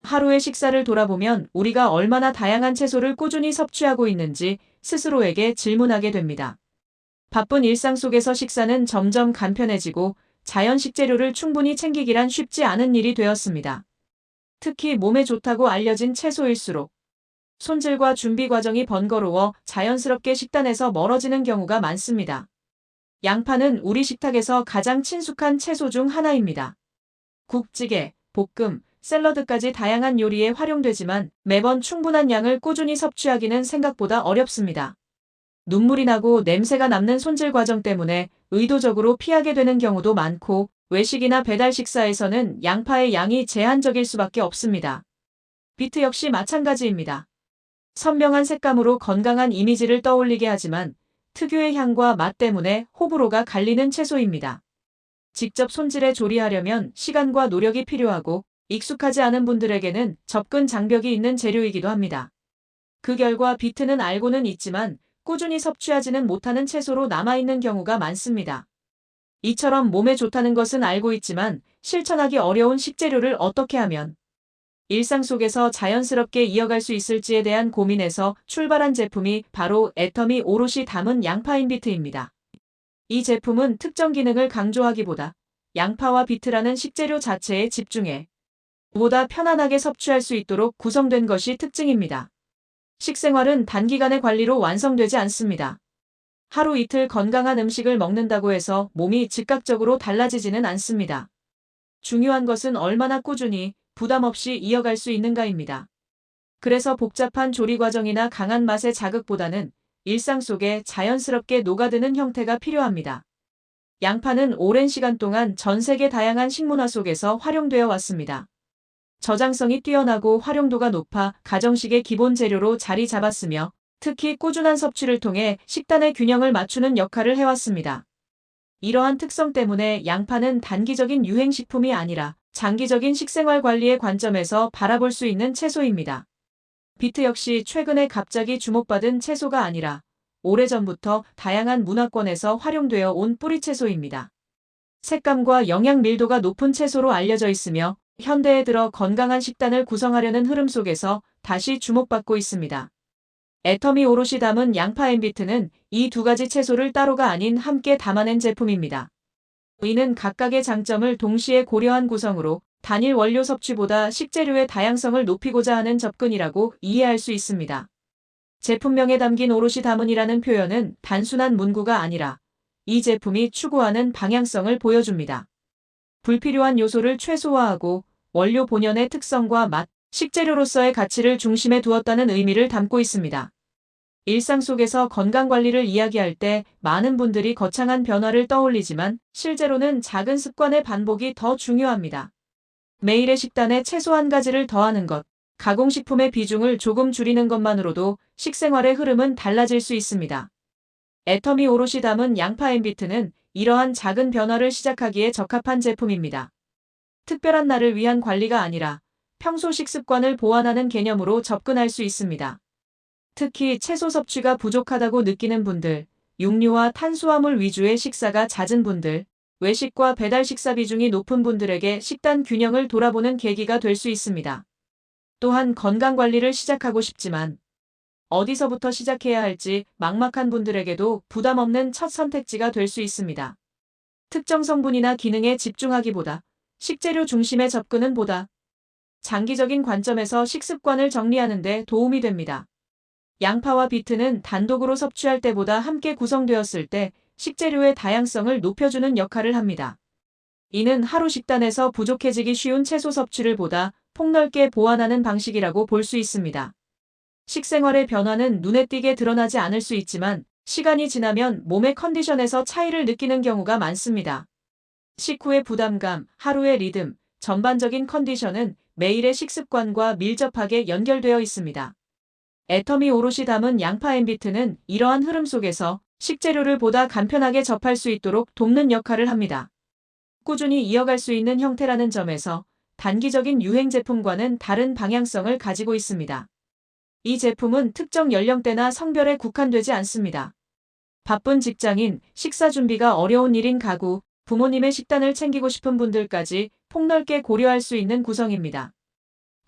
하루의 식사를 돌아보면 우리가 얼마나 다양한 채소를 꾸준히 섭취하고 있는지 스스로에게 질문하게 됩니다. 바쁜 일상 속에서 식사는 점점 간편해지고 자연 식재료를 충분히 챙기기란 쉽지 않은 일이 되었습니다. 특히 몸에 좋다고 알려진 채소일수록 손질과 준비 과정이 번거로워 자연스럽게 식단에서 멀어지는 경우가 많습니다. 양파는 우리 식탁에서 가장 친숙한 채소 중 하나입니다. 국찌개, 볶음, 샐러드까지 다양한 요리에 활용되지만 매번 충분한 양을 꾸준히 섭취하기는 생각보다 어렵습니다. 눈물이 나고 냄새가 남는 손질 과정 때문에 의도적으로 피하게 되는 경우도 많고 외식이나 배달 식사에서는 양파의 양이 제한적일 수밖에 없습니다. 비트 역시 마찬가지입니다. 선명한 색감으로 건강한 이미지를 떠올리게 하지만 특유의 향과 맛 때문에 호불호가 갈리는 채소입니다. 직접 손질해 조리하려면 시간과 노력이 필요하고 익숙하지 않은 분들에게는 접근 장벽이 있는 재료이기도 합니다. 그 결과 비트는 알고는 있지만 꾸준히 섭취하지는 못하는 채소로 남아있는 경우가 많습니다. 이처럼 몸에 좋다는 것은 알고 있지만 실천하기 어려운 식재료를 어떻게 하면 일상 속에서 자연스럽게 이어갈 수 있을지에 대한 고민에서 출발한 제품이 바로 애터미 오롯이 담은 양파인 비트입니다. 이 제품은 특정 기능을 강조하기보다 양파와 비트라는 식재료 자체에 집중해 보다 편안하게 섭취할 수 있도록 구성된 것이 특징입니다. 식생활은 단기간의 관리로 완성되지 않습니다. 하루 이틀 건강한 음식을 먹는다고 해서 몸이 즉각적으로 달라지지는 않습니다. 중요한 것은 얼마나 꾸준히 부담 없이 이어갈 수 있는가입니다. 그래서 복잡한 조리 과정이나 강한 맛의 자극보다는 일상 속에 자연스럽게 녹아드는 형태가 필요합니다. 양파는 오랜 시간 동안 전 세계 다양한 식문화 속에서 활용되어 왔습니다. 저장성이 뛰어나고 활용도가 높아 가정식의 기본 재료로 자리 잡았으며 특히 꾸준한 섭취를 통해 식단의 균형을 맞추는 역할을 해왔습니다. 이러한 특성 때문에 양파는 단기적인 유행식품이 아니라 장기적인 식생활 관리의 관점에서 바라볼 수 있는 채소입니다. 비트 역시 최근에 갑자기 주목받은 채소가 아니라 오래전부터 다양한 문화권에서 활용되어 온 뿌리 채소입니다. 색감과 영양 밀도가 높은 채소로 알려져 있으며 현대에 들어 건강한 식단을 구성하려는 흐름 속에서 다시 주목받고 있습니다. 애터미 오롯이 담은 양파 앤 비트는 이 두 가지 채소를 따로가 아닌 함께 담아낸 제품입니다. 이는 각각의 장점을 동시에 고려한 구성으로 단일 원료 섭취보다 식재료의 다양성을 높이고자 하는 접근이라고 이해할 수 있습니다. 제품명에 담긴 오롯이 담은이라는 표현은 단순한 문구가 아니라 이 제품이 추구하는 방향성을 보여줍니다. 불필요한 요소를 최소화하고 원료 본연의 특성과 맛, 식재료로서의 가치를 중심에 두었다는 의미를 담고 있습니다. 일상 속에서 건강관리를 이야기할 때 많은 분들이 거창한 변화를 떠올리지만 실제로는 작은 습관의 반복이 더 중요합니다. 매일의 식단에 채소 한 가지를 더하는 것, 가공식품의 비중을 조금 줄이는 것만으로도 식생활의 흐름은 달라질 수 있습니다. 애터미 오롯이 담은 양파 앤 비트는 이러한 작은 변화를 시작하기에 적합한 제품입니다. 특별한 날을 위한 관리가 아니라 평소 식습관을 보완하는 개념으로 접근할 수 있습니다. 특히 채소 섭취가 부족하다고 느끼는 분들, 육류와 탄수화물 위주의 식사가 잦은 분들, 외식과 배달 식사 비중이 높은 분들에게 식단 균형을 돌아보는 계기가 될 수 있습니다. 또한 건강관리를 시작하고 싶지만 어디서부터 시작해야 할지 막막한 분들에게도 부담 없는 첫 선택지가 될 수 있습니다. 특정 성분이나 기능에 집중하기보다 식재료 중심의 접근은 보다 장기적인 관점에서 식습관을 정리하는 데 도움이 됩니다. 양파와 비트는 단독으로 섭취할 때보다 함께 구성되었을 때 식재료의 다양성을 높여주는 역할을 합니다. 이는 하루 식단에서 부족해지기 쉬운 채소 섭취를 보다 폭넓게 보완하는 방식이라고 볼 수 있습니다. 식생활의 변화는 눈에 띄게 드러나지 않을 수 있지만 시간이 지나면 몸의 컨디션에서 차이를 느끼는 경우가 많습니다. 식후의 부담감, 하루의 리듬, 전반적인 컨디션은 매일의 식습관과 밀접하게 연결되어 있습니다. 애터미 오롯이 담은 양파 앤 비트는 이러한 흐름 속에서 식재료를 보다 간편하게 접할 수 있도록 돕는 역할을 합니다. 꾸준히 이어갈 수 있는 형태라는 점에서 단기적인 유행 제품과는 다른 방향성을 가지고 있습니다. 이 제품은 특정 연령대나 성별에 국한되지 않습니다. 바쁜 직장인, 식사 준비가 어려운 1인 가구, 부모님의 식단을 챙기고 싶은 분들까지 폭넓게 고려할 수 있는 구성입니다.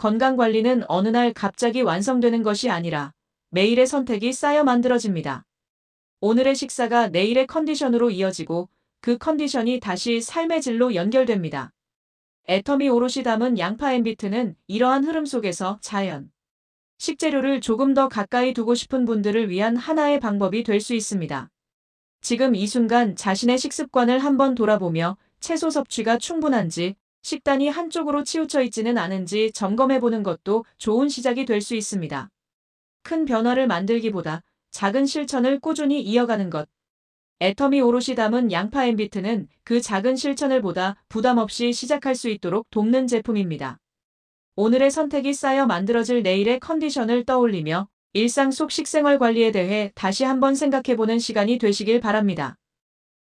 건강관리는 어느 날 갑자기 완성되는 것이 아니라 매일의 선택이 쌓여 만들어집니다. 오늘의 식사가 내일의 컨디션으로 이어지고 그 컨디션이 다시 삶의 질로 연결됩니다. 애터미 오롯이 담은 양파 앤 비트는 이러한 흐름 속에서 자연, 식재료를 조금 더 가까이 두고 싶은 분들을 위한 하나의 방법이 될 수 있습니다. 지금 이 순간 자신의 식습관을 한번 돌아보며 채소 섭취가 충분한지, 식단이 한쪽으로 치우쳐 있지는 않은지 점검해보는 것도 좋은 시작이 될 수 있습니다. 큰 변화를 만들기보다 작은 실천을 꾸준히 이어가는 것. 애터미 오롯이 담은 양파 앤 비트는 그 작은 실천을 보다 부담 없이 시작할 수 있도록 돕는 제품입니다. 오늘의 선택이 쌓여 만들어질 내일의 컨디션을 떠올리며 일상 속 식생활 관리에 대해 다시 한번 생각해보는 시간이 되시길 바랍니다.